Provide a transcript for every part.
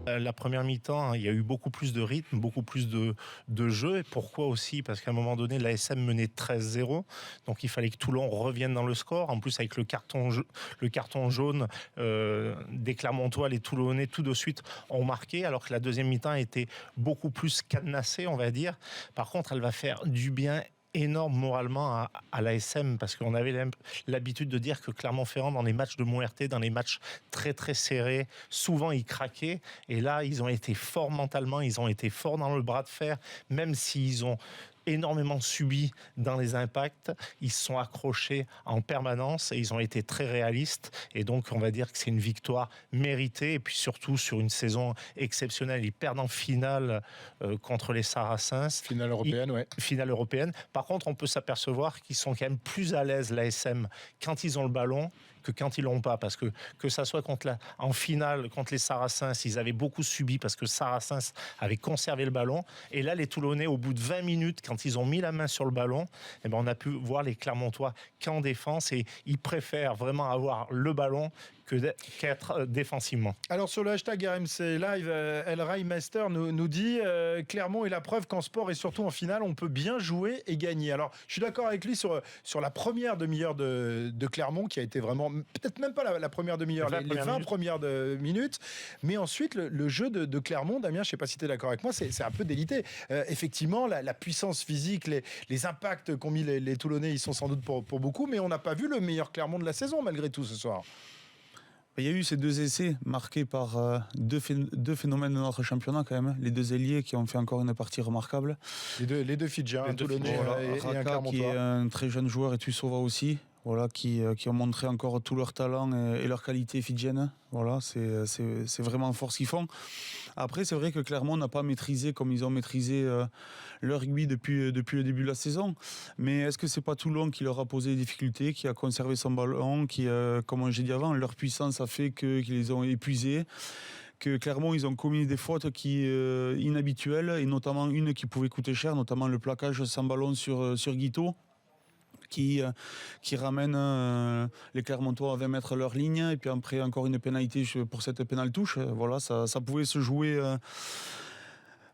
La première mi-temps, il y a eu beaucoup plus de rythme, beaucoup plus de jeu. Et pourquoi aussi? Parce qu'à un moment donné, l'ASM menait 13-0. Donc il fallait que Toulon revienne dans le score. En plus, avec le carton jaune des Clermontois, les Toulonnais, tout de suite, ont marqué. Alors que la deuxième mi-temps a été beaucoup plus cadenassée, on va dire. Par contre, elle va faire du bien énorme moralement à l'ASM, parce qu'on avait l'habitude de dire que Clermont-Ferrand, dans les matchs de Moerté, dans les matchs très très serrés, souvent ils craquaient, et là ils ont été forts mentalement, ils ont été forts dans le bras de fer, même s'ils ont énormément subi dans les impacts, ils se sont accrochés en permanence et ils ont été très réalistes, et donc on va dire que c'est une victoire méritée, et puis surtout sur une saison exceptionnelle. Ils perdent en finale contre les Saracens. Finale européenne, ouais. Finale européenne. Par contre, on peut s'apercevoir qu'ils sont quand même plus à l'aise, l'ASM, quand ils ont le ballon que quand ils l'ont pas, parce que ça soit en finale contre les Saracens, ils avaient beaucoup subi parce que Saracens avait conservé le ballon, et là les Toulonnais, au bout de 20 minutes, quand ils ont mis la main sur le ballon, eh ben, on a pu voir les Clermontois qu'en défense, et ils préfèrent vraiment avoir le ballon qu'être défensivement. Alors sur le hashtag RMC Live, El Rai Master nous dit Clermont est la preuve qu'en sport et surtout en finale, on peut bien jouer et gagner. Alors je suis d'accord avec lui sur la première demi-heure de Clermont, qui a été vraiment, peut-être même pas la première demi-heure, les 20 premières minutes, mais ensuite le jeu de Clermont, Damien, je ne sais pas si tu es d'accord avec moi, c'est un peu délité. Effectivement, la puissance physique, les impacts qu'ont mis les Toulonnais, ils sont sans doute pour beaucoup, mais on n'a pas vu le meilleur Clermont de la saison malgré tout ce soir. Il y a eu ces deux essais marqués par deux phénomènes de notre championnat quand même. Les deux ailiers qui ont fait encore une partie remarquable. Les deux Fidjiens, un Toulonnais et un Clermontois. Qui est un très jeune joueur, et Tussova aussi. Voilà, qui ont montré encore tout leur talent et leur qualité fidjienne. Voilà, c'est vraiment fort ce qu'ils font. Après, c'est vrai que Clermont n'a pas maîtrisé comme ils ont maîtrisé leur rugby depuis le début de la saison. Mais est-ce que c'est pas Toulon qui leur a posé des difficultés, qui a conservé son ballon, qui, comme j'ai dit avant, leur puissance a fait qu'ils les ont épuisés, que Clermont, ils ont commis des fautes inhabituelles, et notamment une qui pouvait coûter cher, notamment le plaquage sans ballon sur Guiteau, qui ramène les Clermontois à 20 mètres leur ligne, et puis après encore une pénalité pour cette pénale touche. Voilà, ça pouvait se jouer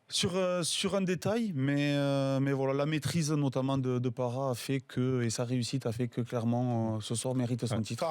sur un détail, mais voilà, la maîtrise notamment de Parra a fait et sa réussite a fait que Clermont ce soir mérite son titre.